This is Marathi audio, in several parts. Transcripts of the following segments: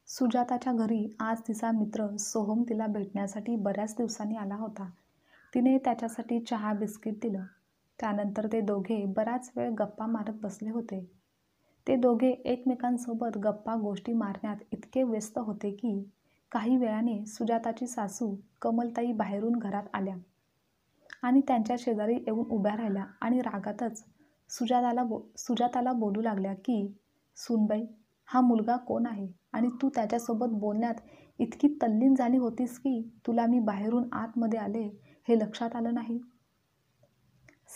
सुजाताच्या घरी आज तिचा मित्र सोहम तिला भेटण्यासाठी बऱ्याच दिवसांनी आला होता. तिने त्याच्यासाठी चहा बिस्किट दिलं. त्यानंतर ते दोघे बराच वेळ गप्पा मारत बसले होते. ते दोघे एकमेकांसोबत गप्पा गोष्टी मारण्यात इतके व्यस्त होते की काही वेळाने सुजाताची सासू कमलताई बाहेरून घरात आल्या आणि त्यांच्या शेजारी येऊन उभ्या राहिल्या आणि रागातच सुजाताला बोलू लागल्या की, "सूनबाई, हा मुलगा कोण आहे आणि तू त्याच्यासोबत बोलण्यात इतकी तल्लीन झाली होतीस की तुला मी बाहेरून आतमध्ये आले हे लक्षात आलं नाही?"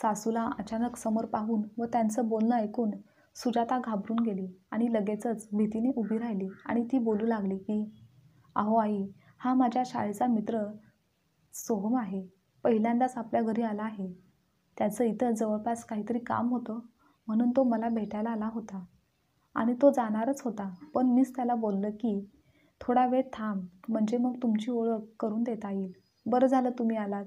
सासूला अचानक समोर पाहून व त्यांचं बोलणं ऐकून सुजाता घाबरून गेली आणि लगेचच भीतीने उभी राहिली आणि ती बोलू लागली की, "अहो आई, हा माझ्या शाळेचा मित्र सोहम आहे. पहिल्यांदाच आपल्या घरी आला आहे. त्याचं इथं जवळपास काहीतरी काम होतं म्हणून तो मला भेटायला आला होता आणि तो जाणारच होता, पण मीच त्याला बोललं की थोडा वेळ थांब म्हणजे मग तुमची ओळख करून देता येईल. बरं झालं तुम्ही आलात."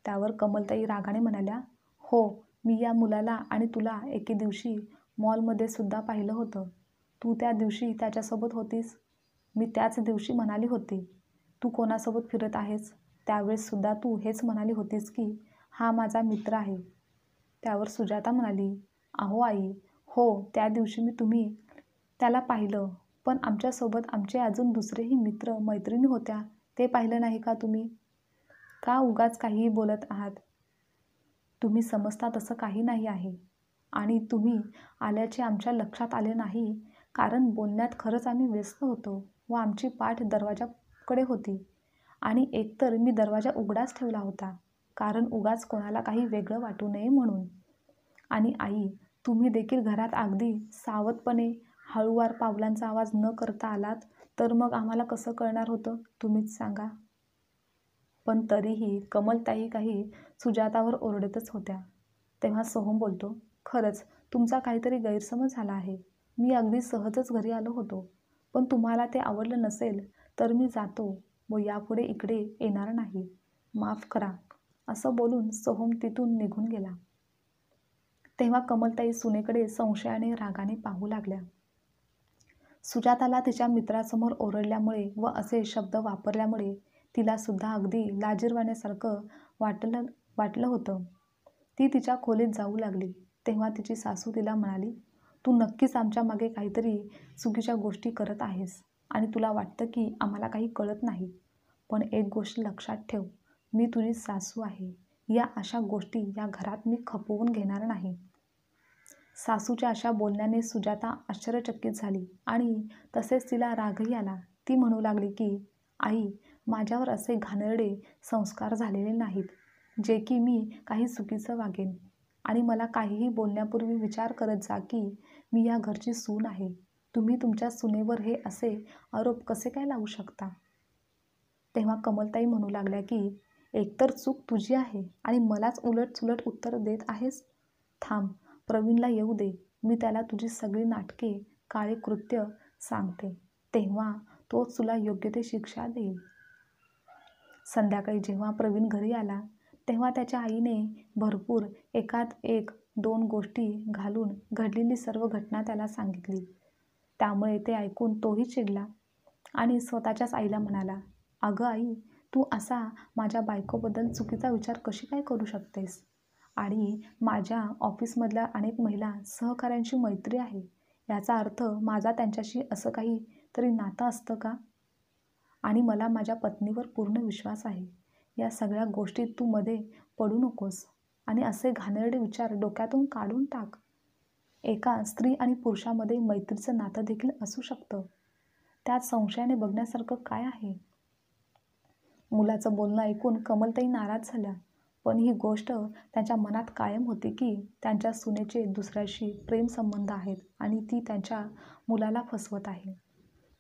त्यावर कमलताई रागाने म्हणाल्या, "हो, मी या मुलाला आणि तुला एके दिवशी मॉलमध्ये सुद्धा पाहिलं होतं. तू त्या दिवशी त्याच्यासोबत होतीस. मी त्याच दिवशी म्हणाली होती, तू कोणासोबत फिरत आहेस? त्यावेळेस सुद्धा तू हेच म्हणाली होतीस की हा माझा मित्र आहे." त्यावर सुजाता म्हणाली, "अहो आई, हो, त्या दिवशी तुम्ही त्याला पाहिलं, पण आमच्यासोबत आमचे अजून दुसरेही मित्र मैत्रिणी होत्या, ते पाहिलं नाही का तुम्ही? का उगाच काहीही बोलत आहात? तुम्ही समजता तसं काही नाही आहे आणि तुम्ही आल्याचे आमच्या लक्षात आले नाही कारण बोलण्यात खरंच आम्ही व्यस्त होतो व आमची पाठ दरवाजाकडे होती आणि एकतर मी दरवाजा उघडाच ठेवला होता कारण उगाच कोणाला काही वेगळं वाटू नये म्हणून. आणि आई, तुम्ही देखील घरात अगदी सावधपणे हळूवार पावलांचा आवाज न करता आलात तर मग आम्हाला कसं कळणार होतं तुम्हीच सांगा." पण तरीही कमलताई काही सुजातावर ओरडतच होत्या. तेव्हा सोहम बोलतो, "खरंच तुमचा काहीतरी गैरसमज झाला आहे. मी अगदी सहजच घरी आलो होतो. पण तुम्हाला ते आवडलं नसेल तर मी जातो व यापुढे इकडे येणार नाही. माफ करा." असं बोलून सोहम तिथून निघून गेला. तेव्हा कमलताई सुनेकडे संशयाने रागाने पाहू लागल्या. सुजाताला तिच्या मित्रासमोर ओरडल्यामुळे व असे शब्द वापरल्यामुळे तिला सुद्धा अगदी लाजिरवाण्यासारखं वाटलं होतं. ती तिच्या खोलीत जाऊ लागली. तेव्हा तिची सासू तिला म्हणाली, "तू नक्कीच आमच्या मागे काहीतरी चुकीच्या गोष्टी करत आहेस आणि तुला वाटतं की आम्हाला काही कळत नाही. पण एक गोष्ट लक्षात ठेव, मी तुझी सासू आहे. या अशा गोष्टी या घरात मी खपवून घेणार नाही." सासूच्या अशा बोलण्याने सुजाता आश्चर्यचकित झाली आणि तसेच तिला रागही आला. ती म्हणू लागली की, "आई, माझ्यावर असे घाणेरडे संस्कार झालेले नाहीत, जे की मी काही चुकीचं वागेन आणि मला काहीही बोलण्यापूर्वी विचार करत जा की मी या घरची सून आहे. तुम्ही तुमच्या सुनेवर हे असे आरोप कसे काय लावू शकता?" तेव्हा कमलताई म्हणू लागल्या की, "एकतर चूक तुझी आहे आणि मलाच उलटसुलट उत्तर देत आहेस. थांब, प्रवीणला येऊ दे. मी त्याला तुझी सगळी नाटके, काळे कृत्य सांगते. तेव्हा तोच तुला योग्य ते शिक्षा देईल." संध्याकाळी जेव्हा प्रवीण घरी आला तेव्हा त्याच्या आईने भरपूर एकात एक 2 गोष्टी घालून घडलेली सर्व घटना त्याला सांगितली. त्यामुळे ते ऐकून तोही चिडला आणि स्वतःच्याच आईला म्हणाला, "अगं आई, तू असा माझ्या बायकोबद्दल चुकीचा विचार कशी काय करू शकतेस? आणि माझ्या ऑफिसमधल्या अनेक महिला सहकाऱ्यांची मैत्री आहे. याचा अर्थ माझा त्यांच्याशी असं काही तरी नातं असतं का? आणि मला माझ्या पत्नीवर पूर्ण विश्वास आहे. या सगळ्या गोष्टीत तू मध्ये पडू नकोस आणि असे घाणेरडे विचार डोक्यातून काढून टाक. एका स्त्री आणि पुरुषामध्ये मैत्रीचं नातं देखील असू शकतं. त्यात संशयाने बघण्यासारखं काय आहे?" मुलाचं बोलणं ऐकून कमलताई नाराज झाल्या. पण ही गोष्ट त्यांच्या मनात कायम होती की त्यांच्या सुनेचे दुसऱ्याशी प्रेमसंबंध आहेत आणि ती त्यांच्या मुलाला फसवत आहे.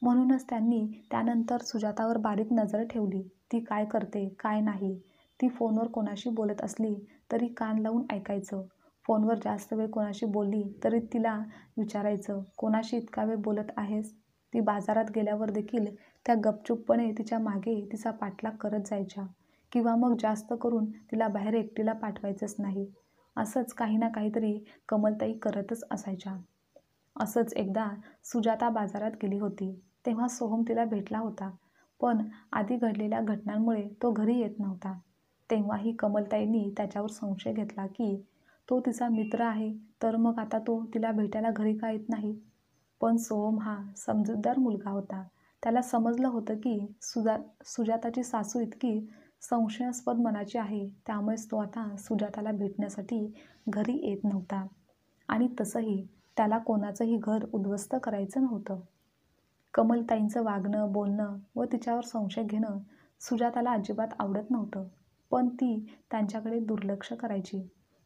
म्हणूनच त्यांनी त्यानंतर सुजातावर बारीक नजर ठेवली. ती काय करते, काय नाही. ती फोनवर कोणाशी बोलत असली तरी कान लावून ऐकायचं. फोनवर जास्त वेळ कोणाशी बोलली तरी तिला विचारायचं, "कोणाशी इतका वेळ बोलत आहेस?" ती बाजारात गेल्यावर देखील त्या गपचूपपणे तिच्या मागे तिचा पाठलाग करत जायच्या किंवा मग जास्त करून तिला बाहेर एकटीला पाठवायचंच नाही. असंच काही ना काहीतरी कमलताई करतच असायच्या. असंच एकदा सुजाता बाजारात गेली होती, तेव्हा सोहम तिला भेटला होता. पण आधी घडलेल्या घटनांमुळे तो घरी येत नव्हता. तेव्हाही कमलताईंनी त्याच्यावर संशय घेतला की तो तिचा मित्र आहे, तर मग आता तो तिला भेटायला घरी का येत नाही. पण सोहम हा समजूतदार मुलगा होता. त्याला समजलं होतं की सुजाताची सासू इतकी संशयास्पद मनाची आहे, त्यामुळेच तो आता सुजाताला भेटण्यासाठी घरी येत नव्हता. आणि तसंही त्याला कोणाचंही घर उद्ध्वस्त करायचं नव्हतं. कमलताईंचं वागणं, बोलणं व तिच्यावर संशय घेणं सुजाताला अजिबात आवडत नव्हतं. पण ती त्यांच्याकडे दुर्लक्ष करायची,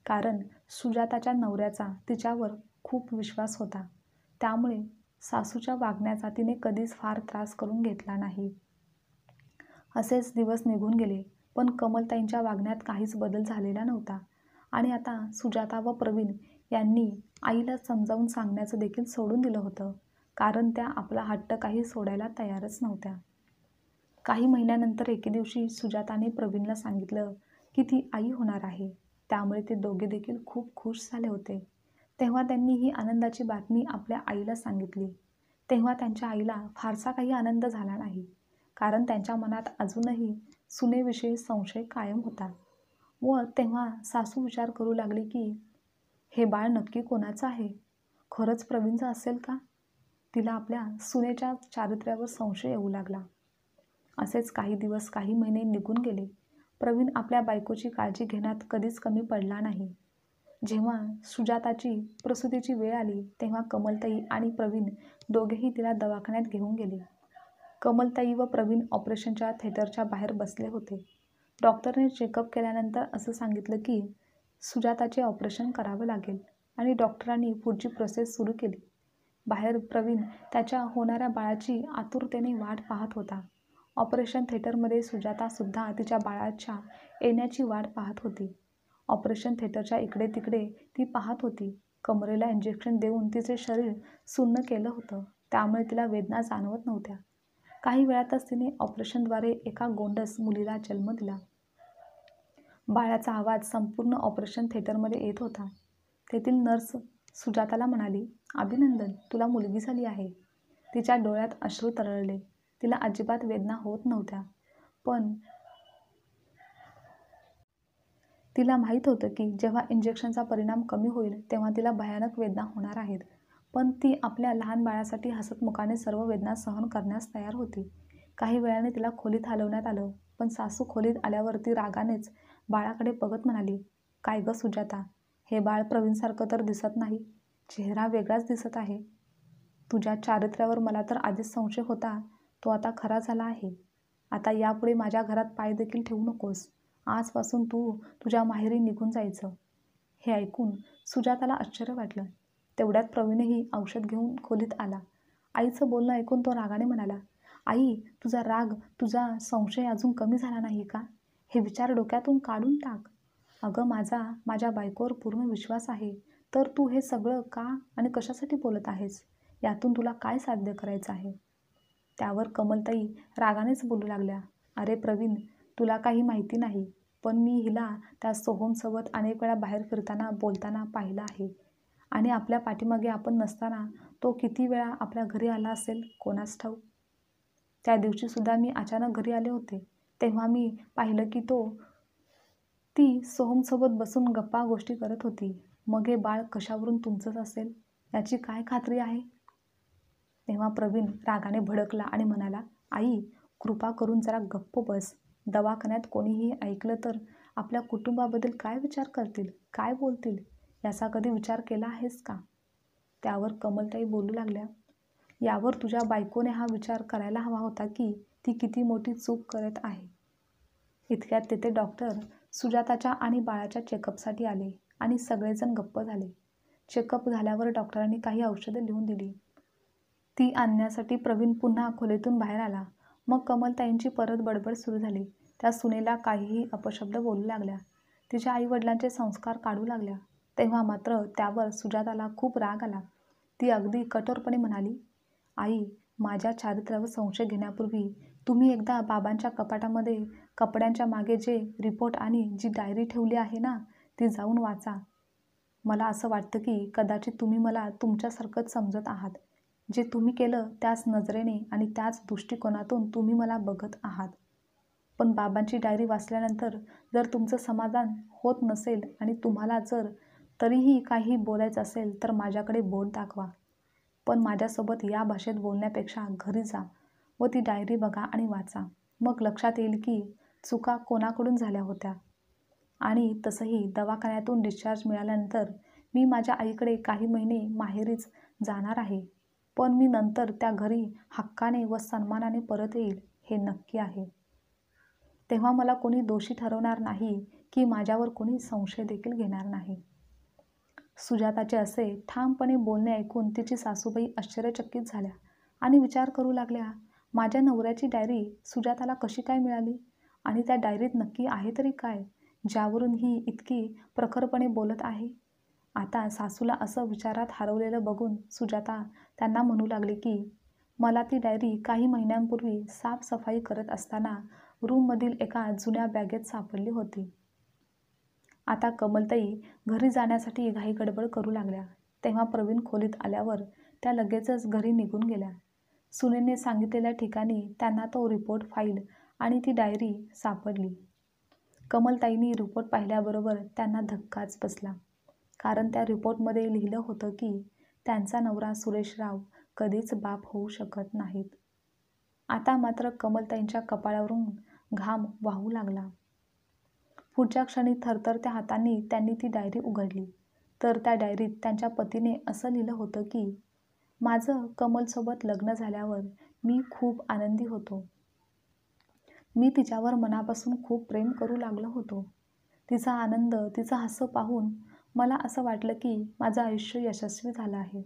कारण सुजाताच्या नवऱ्याचा तिच्यावर खूप विश्वास होता. त्यामुळे सासूच्या वागण्याचा तिने कधीच फार त्रास करून घेतला नाही. असेच दिवस निघून गेले, पण कमलताईंच्या वागण्यात काहीच बदल झालेला नव्हता. आणि आता सुजाता व प्रवीण यांनी आईला समजावून सांगण्याचं देखील सोडून दिलं होतं, कारण त्या आपला हट्ट काही सोडायला तयारच नव्हत्या. काही महिन्यानंतर एके दिवशी सुजाताने प्रवीणला सांगितलं की ती आई होणार आहे. त्यामुळे ते दोघे देखील खूप खुश झाले होते. तेव्हा त्यांनी ही आनंदाची बातमी आपल्या आईला सांगितली. तेव्हा त्यांच्या आईला फारसा काही आनंद झाला नाही, कारण त्यांच्या मनात अजूनही सुनेविषयी संशय कायम होता. व तेव्हा सासू विचार करू लागली की हे बाळ नक्की कोणाचं आहे? खरंच प्रवीणचं असेल का? तिला आपल्या सुनेच्या चारित्र्यावर संशय येऊ लागला. असेच काही दिवस, काही महिने निघून गेले. प्रवीण आपल्या बायकोची काळजी घेण्यात कधीच कमी पडला नाही. जेव्हा सुजाताची प्रसूतीची वेळ आली, तेव्हा कमलताई आणि प्रवीण दोघेही तिला दवाखान्यात घेऊन गेले. कमलताई व प्रवीण ऑपरेशनच्या थिएटरच्या बाहेर बसले होते. डॉक्टरने चेकअप केल्यानंतर असं सांगितलं की सुजाताचे ऑपरेशन करावं लागेल आणि डॉक्टरांनी पुढची प्रोसेस सुरू केली. बाहेर प्रवीण त्याच्या होणाऱ्या बाळाची आतुरतेने वाट पाहत होता. ऑपरेशन थिएटरमध्ये सुजातासुद्धा तिच्या बाळाच्या येण्याची वाट पाहत होती. ऑपरेशन थिएटरच्या इकडे तिकडे ती पाहत होती. कमरेला इंजेक्शन देऊन तिचे शरीर सुन्न केलं होतं, त्यामुळे तिला वेदना जाणवत नव्हत्या. काही वेळातच तिने ऑपरेशनद्वारे एका गोंडस मुलीला जन्म दिला. बाळाचा आवाज संपूर्ण ऑपरेशन थिएटरमध्ये येत होता. तेथील नर्स सुजाताला म्हणाली, अभिनंदन, तुला मुलगी झाली आहे. तिच्या डोळ्यात अश्रू तरळले. तिला अजिबात वेदना होत नव्हत्या, पण तिला माहीत होतं की जेव्हा इंजेक्शनचा परिणाम कमी होईल तेव्हा तिला भयानक वेदना होणार आहेत. पण ती आपल्या लहान बाळासाठी हसतमुखाने सर्व वेदना सहन करण्यास तयार होती. काही वेळाने तिला खोलीत हलवण्यात आलं, पण सासू खोलीत आल्यावर ती रागानेच बाळाकडे बघत म्हणाली, काय गं सुजाता, हे बाळ प्रवीणसारखं तर दिसत नाही. चेहरा वेगळाच दिसत आहे. तुझ्या चारित्र्यावर मला तर आधीच संशय होता, तो आता खरा झाला आहे. आता यापुढे माझ्या घरात पाय देखील ठेवू नकोस. आजपासून तू तुझ्या माहेरी निघून जायचं. हे ऐकून सुजाताला आश्चर्य वाटलं. तेवढ्यात प्रवीणही औषध घेऊन खोलीत आला. आईचं बोलणं ऐकून तो रागाने म्हणाला, आई, तुझा राग, तुझा संशय अजून कमी झाला नाही का? हे विचार डोक्यातून काढून टाक. अगं, माझ्या बायकोवर पूर्ण विश्वास आहे, तर तू हे सगळं का आणि कशासाठी बोलत आहेस? यातून तुला काय साध्य करायचं आहे? त्यावर कमलताई रागानेच बोलू लागल्या, अरे प्रवीण, तुला काही माहिती नाही, पण मी हिला त्या सोहमसोबत अनेक वेळा बाहेर फिरताना, बोलताना पाहिलं आहे. आणि आपल्या पाठीमागे आपण नसताना तो किती वेळा आपल्या घरी आला असेल, कोणास ठाऊक. त्या दिवशीसुद्धा मी अचानक घरी आले होते. तेव्हा मी पाहिलं की ती सोहमसोबत बसून गप्पा गोष्टी करत होती. मग हे बाळ कशावरून तुमचंच असेल, याची काय खात्री आहे? तेव्हा प्रवीण रागाने भडकला आणि म्हणाला, आई, कृपा करून जरा गप्प बस. दवाखान्यात कोणीही ऐकलं तर आपल्या कुटुंबाबद्दल काय विचार करतील, काय बोलतील, याचा कधी विचार केला आहेस का? त्यावर कमलताई बोलू लागल्या, यावर तुझ्या बायकोने हा विचार करायला हवा होता की ती किती मोठी चूक करत आहे. इतक्यात तेथे डॉक्टर सुजाताच्या आणि बाळाच्या चेकअपसाठी आले आणि सगळेजण गप्प झाले. चेकअप झाल्यावर डॉक्टरांनी काही औषधं लिहून दिली. ती आणण्यासाठी प्रवीण पुन्हा खोलीतून बाहेर आला. मग कमलताईंची परत बडबड सुरू झाली. त्या सुनेला काहीही अपशब्द बोलू लागल्या. तिच्या आईवडिलांचे संस्कार काढू लागल्या. तेव्हा मात्र त्यावर सुजाताला खूप राग आला. ती अगदी कठोरपणे म्हणाली, आई, माझ्या चारित्र्यावर संशय घेण्यापूर्वी तुम्ही एकदा बाबांच्या कपाटामध्ये कपड्यांच्या मागे जे रिपोर्ट आणि जी डायरी ठेवली आहे ना, ती जाऊन वाचा. मला असं वाटतं की कदाचित तुम्ही मला तुमच्यासारखंच समजत आहात. जे तुम्ही केलं त्याच नजरेने आणि त्याच दृष्टिकोनातून तुम्ही मला बघत आहात. पण बाबांची डायरी वाचल्यानंतर जर तुमचं समाधान होत नसेल आणि तुम्हाला जर तरीही काही बोलायचं असेल तर माझ्याकडे बोट दाखवा. पण माझ्यासोबत या भाषेत बोलण्यापेक्षा घरी जा व ती डायरी बघा आणि वाचा. मग लक्षात येईल की चुका कोणाकडून झाल्या होत्या. आणि तसंही दवाखान्यातून डिस्चार्ज मिळाल्यानंतर मी माझ्या आईकडे काही महिने माहेरीच जाणार आहे. पण मी नंतर त्या घरी हक्काने व सन्मानाने परत येईल हे नक्की आहे. तेव्हा मला कोणी दोषी ठरवणार नाही की माझ्यावर कोणी संशय देखील घेणार नाही. सुजाताचे असे ठामपणे बोलणे ऐकून तिची सासूबाई आश्चर्यचकित झाल्या आणि विचार करू लागल्या, माझ्या नवऱ्याची डायरी सुजाताला कशी काय मिळाली आणि त्या डायरीत नक्की आहे तरी काय, ज्यावरून ही इतकी प्रखरपणे बोलत आहे. आता सासूला असं विचारात हरवलेलं बघून सुजाता त्यांना म्हणू लागली की मला ती डायरी काही महिन्यांपूर्वी साफसफाई करत असताना रूममधील एका जुन्या बॅगेत सापडली होती. आता कमलताई घरी जाण्यासाठी घाईगडबड करू लागल्या. तेव्हा प्रवीण खोलीत आल्यावर त्या लगेचच घरी निघून गेल्या. सुनेने सांगितलेल्या ठिकाणी त्यांना तो रिपोर्ट फाईल आणि ती डायरी सापडली. कमलताईंनी रिपोर्ट पाहिल्याबरोबर त्यांना धक्काच बसला. कारण त्या रिपोर्टमध्ये लिहिलं होतं की त्यांचा नवरा सुरेशराव कधीच बाप होऊ शकत नाहीत. आता मात्र कमलताईंच्या कपाळावरून घाम वाहू लागला. पुढच्या क्षणी थरथरत्या हातांनी त्यांनी ती डायरी उघडली. तर त्या डायरीत त्यांच्या पतीने असं लिहिलं होतं की माझं कमलसोबत लग्न झाल्यावर मी खूप आनंदी होतो. मी तिच्यावर मनापासून खूप प्रेम करू लागलो होतो. तिचा आनंद, तिचं हास्य पाहून मला असं वाटलं की माझं आयुष्य यशस्वी झालं आहे.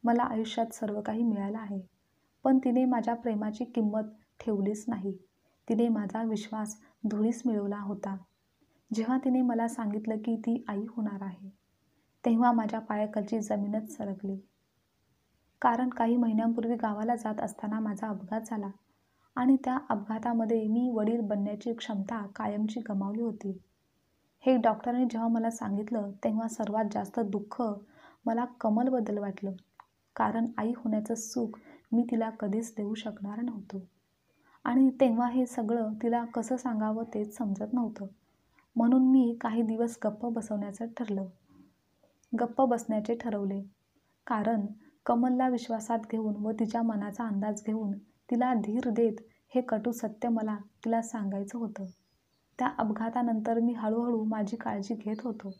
मला आयुष्यात सर्व काही मिळालं आहे. पण तिने माझ्या प्रेमाची किंमत ठेवलीच नाही. तिने माझा विश्वास धुळीस मिळवला होता. जेव्हा तिने मला सांगितलं की ती आई होणार आहे, तेव्हा माझ्या पायाखालची जमीनच सरकली. कारण काही महिन्यांपूर्वी गावाला जात असताना माझा अपघात झाला आणि त्या अपघातामध्ये मी वडील बनण्याची क्षमता कायमची गमावली होती. हे डॉक्टरांनी जेव्हा मला सांगितलं तेव्हा सर्वात जास्त दुःख मला कमलबद्दल वाटलं. कारण आई होण्याचं सुख मी तिला कधीच देऊ शकणार नव्हतो. आणि तेव्हा हे सगळं तिला कसं सांगावं तेच समजत नव्हतं. म्हणून मी काही दिवस गप्प बसण्याचे ठरवले. कारण कमलला विश्वासात घेऊन व तिच्या मनाचा अंदाज घेऊन तिला धीर देत हे कटू सत्य मला तिला सांगायचं होतं. त्या अपघातानंतर मी हळूहळू माझी काळजी घेत होतो.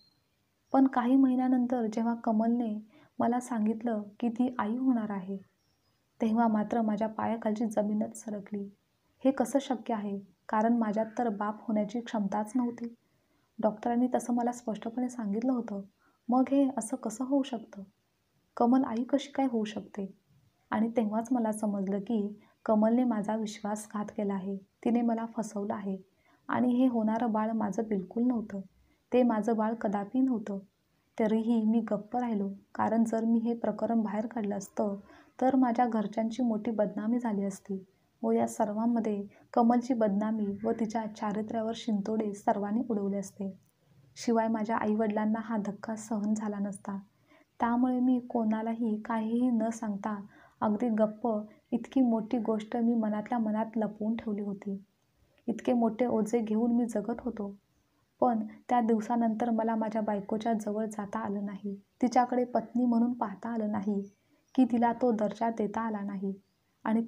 पण काही महिन्यानंतर जेव्हा कमलने मला सांगितलं की ती आई होणार आहे, तेव्हा मात्र माझ्या पायाखालची जमीनच सरकली. हे कसं शक्य आहे? कारण माझ्यात तर बाप होण्याची क्षमताच नव्हती. डॉक्टरांनी तसं मला स्पष्टपणे सांगितलं होतं. मग हे असं कसं होऊ शकतं? कमल आई कशी काय होऊ शकते? आणि तेव्हाच मला समजलं की कमलने माझा विश्वासघात केला आहे. तिने मला फसवलं आहे. आणि हे होणारं बाळ माझं बिलकुल नव्हतं. ते माझं बाळ कदापि नव्हतं. तरीही मी गप्प राहिलो. कारण जर मी हे प्रकरण बाहेर काढलं असतं तर माझ्या घरच्यांची मोठी बदनामी झाली असती व या सर्वांमध्ये कमलची बदनामी व तिच्या चारित्र्यावर शिंतोडे सर्वांनी उडवले असते. शिवाय माझ्या आईवडिलांना हा धक्का सहन झाला नसता. त्यामुळे मी कोणालाही काहीही न सांगता अगदी गप्प इतकी मोठी गोष्ट मी मनातल्या मनात लपवून ठेवली होती. इतके मोठे ओझे घेऊन मी जगत होतो. पण त्या दिवसानंतर मला माझ्या बायकोच्या जवळ जाता आलं नाही. तिच्याकडे पत्नी म्हणून पाहता आलं नाही की तिला तो दर्जा देता आला नाही. आणि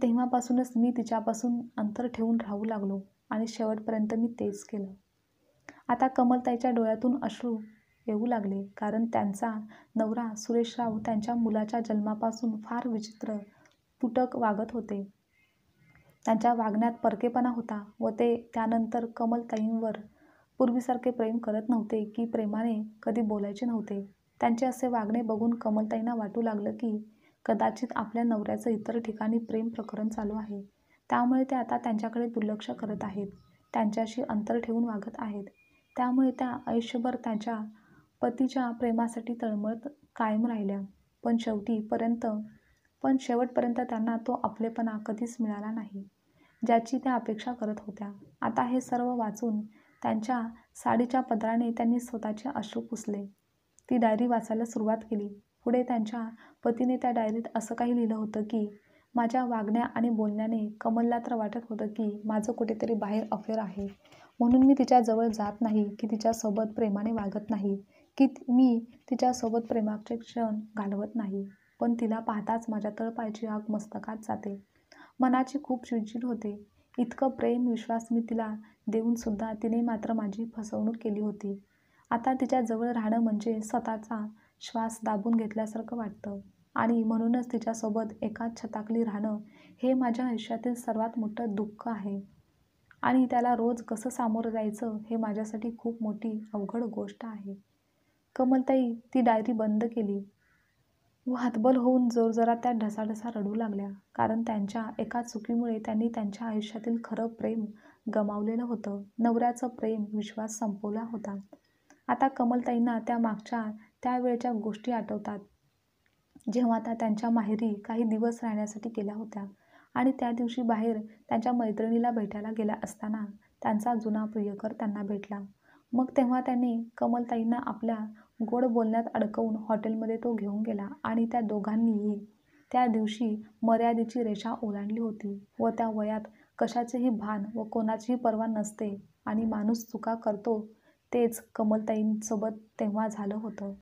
तेव्हापासूनच मी तिच्यापासून अंतर ठेवून राहू लागलो आणि शेवटपर्यंत मी तेच केलं. आता कमलताईच्या डोळ्यातून अश्रू येऊ लागले. कारण त्यांचा नवरा सुरेशराव त्यांच्या मुलाच्या जन्मापासून फार विचित्र, तुटक वागत होते. त्यांच्या वागण्यात परकेपणा होता व ते त्यानंतर कमलताईंवर पूर्वीसारखे प्रेम करत नव्हते की प्रेमाने कधी बोलायचे नव्हते. त्यांचे असे वागणे बघून कमलताईंना वाटू लागलं की कदाचित आपल्या नवऱ्याचं इतर ठिकाणी प्रेम प्रकरण चालू आहे. त्यामुळे ते आता त्यांच्याकडे दुर्लक्ष करत आहेत. त्यांच्याशी अंतर ठेवून वागत आहेत. त्यामुळे त्या आयुष्यभर त्यांच्या पतीच्या प्रेमासाठी तळमळत कायम राहिल्या. पण शेवटपर्यंत त्यांना तो आपलेपणा कधीच मिळाला नाही, ज्याची त्या अपेक्षा करत होत्या. आता हे सर्व वाचून त्यांच्या साडीच्या पदराने त्यांनी स्वतःचे अश्रू पुसले. ती डायरी वाचायला सुरुवात केली. पुढे त्यांच्या पतीने त्या डायरीत असं काही लिहिलं होतं की माझ्या वागण्या आणि बोलण्याने कमलला तर वाटत होतं की माझं कुठेतरी बाहेर अफेअर आहे, म्हणून मी तिच्याजवळ जात नाही, की तिच्यासोबत प्रेमाने वागत नाही, की मी तिच्यासोबत प्रेमाचे क्षण घालवत नाही. पण तिला पाहताच माझ्या तळपायाची आग मस्तकात जाते. मनाची खूप चिडचिड होते. इतकं प्रेम विश्वास मी तिला देऊनसुद्धा तिने मात्र माझी फसवणूक केली होती. आता तिच्याजवळ राहणं म्हणजे स्वतःचा श्वास दाबून घेतल्यासारखं वाटतं आणि म्हणूनच तिच्यासोबत एकाच छताखाली राहणं हे माझ्या आयुष्यातील सर्वात मोठं दुःख आहे आणि त्याला रोज कसं सामोरं जायचं हे माझ्यासाठी खूप मोठी अवघड गोष्ट आहे. कमलताई ती डायरी बंद केली व हतबल होऊन जोरजोरात त्या ढसाढसा रडू लागल्या. कारण त्यांच्या एका चुकीमुळे त्यांनी त्यांच्या आयुष्यातील खरं प्रेम गमावलेलं होतं. नवऱ्याचं प्रेम, विश्वास संपवला होता. आता कमलताईंना त्या मागच्या त्या वेळच्या गोष्टी आठवतात, जेव्हा त्या त्यांच्या माहेरी काही दिवस राहण्यासाठी गेल्या होत्या आणि त्या दिवशी बाहेर त्यांच्या मैत्रिणीला भेटायला गेल्या असताना त्यांचा जुना प्रियकर त्यांना भेटला. मग तेव्हा त्यांनी कमलताईंना आपल्या गोड बोलण्यात अडकवून हॉटेलमध्ये तो घेऊन गेला आणि त्या दोघांनीही त्या दिवशी मर्यादेची रेषा ओलांडली होती व त्या वयात कशाचेही भान व कोणाचीही पर्वा नसते आणि माणूस चुका करतो, तेच कमलताईंसोबत तेव्हा झालं होतं.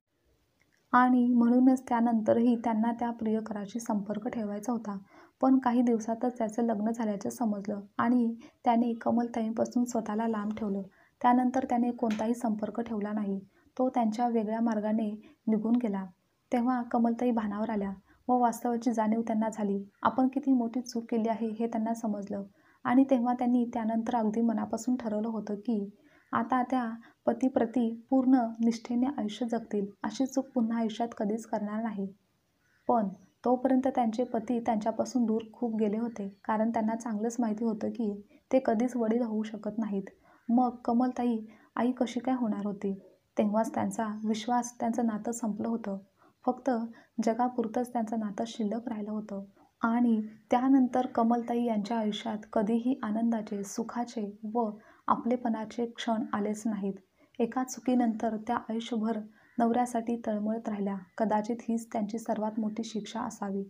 आणि म्हणूनच त्यानंतरही त्यांना त्या प्रियकराशी संपर्क ठेवायचा होता. पण काही दिवसातच त्याचं लग्न झाल्याचं समजलं आणि त्याने कमलताईंपासून स्वतःला लांब ठेवलं. त्यानंतर त्याने कोणताही संपर्क ठेवला नाही. तो त्यांच्या वेगळ्या मार्गाने निघून गेला. तेव्हा कमलताई भानावर आल्या व वास्तवाची जाणीव त्यांना झाली. आपण किती मोठी चूक केली आहे हे त्यांना समजलं आणि तेव्हा त्यांनी त्यानंतर अगदी मनापासून ठरवलं होतं की आता त्या पतीप्रती पूर्ण निष्ठेने आयुष्य जगतील. अशी चूक पुन्हा आयुष्यात कधीच करणार नाही. पण तोपर्यंत त्यांचे पती त्यांच्यापासून दूर खूप गेले होते, कारण त्यांना चांगलंच माहिती होतं की ते कधीच वडील होऊ शकत नाहीत. मग कमलताई आई कशी काय होणार होती? तेव्हाच त्यांचा विश्वास, त्यांचं नातं संपलं होतं. फक्त जगापुरतंच त्यांचं नातं शिल्लक राहिलं होतं. आणि त्यानंतर कमलताई यांच्या आयुष्यात कधीही आनंदाचे, सुखाचे व आपलेपणाचे क्षण आलेच नाहीत. एका चुकीनंतर त्या आयुष्यभर नवऱ्यासाठी तळमळत राहिल्या. कदाचित हीच त्यांची सर्वात मोठी शिक्षा असावी.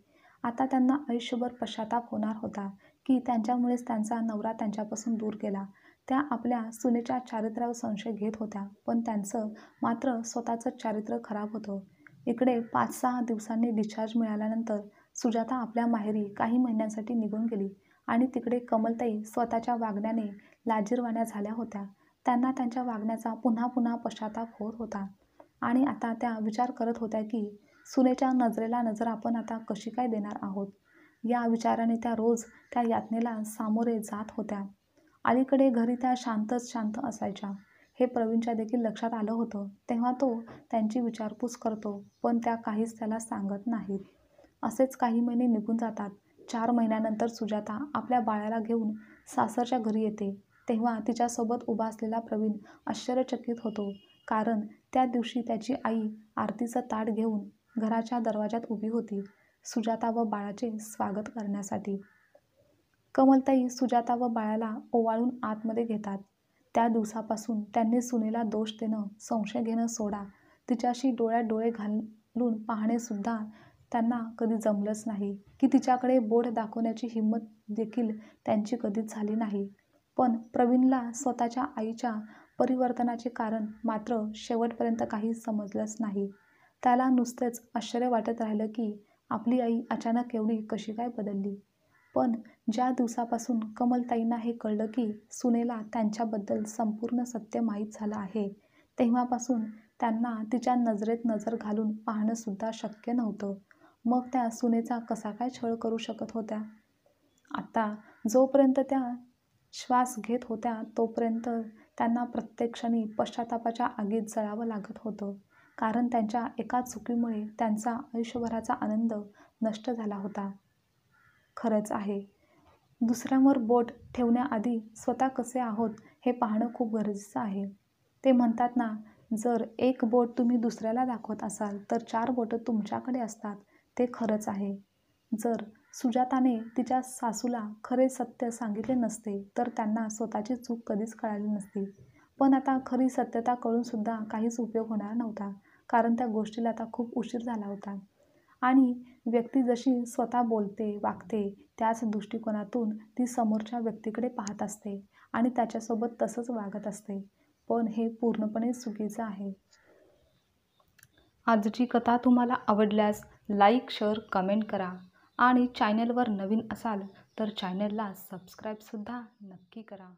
आता त्यांना आयुष्यभर पश्चाताप होणार होता की त्यांच्यामुळेच त्यांचा नवरा त्यांच्यापासून दूर गेला. त्या आपल्या सुनेच्या चारित्र्यावर संशय घेत होत्या, पण त्यांचं मात्र स्वतःचं चारित्र्य खराब होतं. इकडे 5-6 दिवसांनी डिस्चार्ज मिळाल्यानंतर सुजाता आपल्या माहेरी काही महिन्यांसाठी निघून गेली आणि तिकडे कमलताई स्वतःच्या वागण्याने लाजिरवाण्या झाल्या होत्या. त्यांना त्यांच्या वागण्याचा पुन्हा पुन्हा पश्चाताप होत होता आणि आता त्या विचार करत होत्या की सुनेच्या नजरेला नजर आपण आता कशी काय देणार आहोत. या विचाराने त्या रोज त्या यातनेला सामोरे जात होत्या. अलीकडे घरी त्या शांतच शांत असायच्या हे प्रवीणच्या देखील लक्षात आलं होतं. तेव्हा तो त्यांची विचारपूस करतो, पण त्या काहीच त्याला सांगत नाहीत. असेच काही महिने निघून जातात. 4 महिन्यानंतर सुजाता आपल्या बाळाला घेऊन सासरच्या घरी येते. तेव्हा तिच्यासोबत उभा असलेला प्रवीण आश्चर्यचकित होतो, कारण त्या दिवशी त्याची आई आरतीचं ताट घेऊन घराच्या दरवाजात उभी होती, सुजाता व बाळाचे स्वागत करण्यासाठी. कमलताई सुजाता व बाळाला ओवाळून आतमध्ये घेतात. त्या दिवसापासून त्यांनी सुनेला दोष देणं, संशय घेणं सोडा, तिच्याशी डोळ्यात डोळे घालून पाहणेसुद्धा त्यांना कधी जमलंच नाही, की तिच्याकडे बोट दाखवण्याची हिंमत देखील त्यांची कधीच झाली नाही. पण प्रवीणला स्वतःच्या आईच्या परिवर्तनाचे कारण मात्र शेवटपर्यंत काही समजलंच नाही. त्याला नुसतेच आश्चर्य वाटत राहिलं की आपली आई अचानक एवढी कशी काय बदलली. पण ज्या दिवसापासून कमलताईंना हे कळलं की सुनेला त्यांच्याबद्दल संपूर्ण सत्य माहीत झालं आहे, तेव्हापासून त्यांना तिच्या नजरेत नजर घालून पाहणंसुद्धा शक्य नव्हतं. मग त्या सुनेचा कसा काय छळ करू शकत होत्या? आता जोपर्यंत त्या श्वास घेत होत्या तोपर्यंत त्यांना प्रत्येक क्षणी पश्चातापाच्या आगीत जळावं लागत होतं, कारण त्यांच्या एका चुकीमुळे त्यांचा आयुष्यभराचा आनंद नष्ट झाला होता. खरंच आहे, दुसऱ्यांवर बोट ठेवण्याआधी स्वतः कसे आहोत हे पाहणं खूप गरजेचं आहे. ते म्हणतात ना, जर एक बोट तुम्ही दुसऱ्याला दाखवत असाल तर 4 बोटं तुमच्याकडे असतात. ते खरंच आहे. जर सुजाताने तिच्या सासूला खरे सत्य सांगितले नसते तर त्यांना स्वतःची चूक कधीच कळाली नसती. पण आता खरी सत्यता कळूनसुद्धा काहीच उपयोग होणार नव्हता, कारण त्या गोष्टीला आता खूप उशीर झाला होता. आणि व्यक्ती जशी स्वतः बोलते, वागते, त्याच दृष्टिकोनातून ती समोरच्या व्यक्तीकडे पाहत असते आणि त्याच्यासोबत तसंच वागत असते. पण हे पूर्णपणे चुकीचं आहे. आजची कथा तुम्हाला आवडल्यास लाईक, शेअर, कमेंट करा आणि चॅनलवर नवीन असाल तर चॅनलला सबस्क्राईबसुद्धा नक्की करा.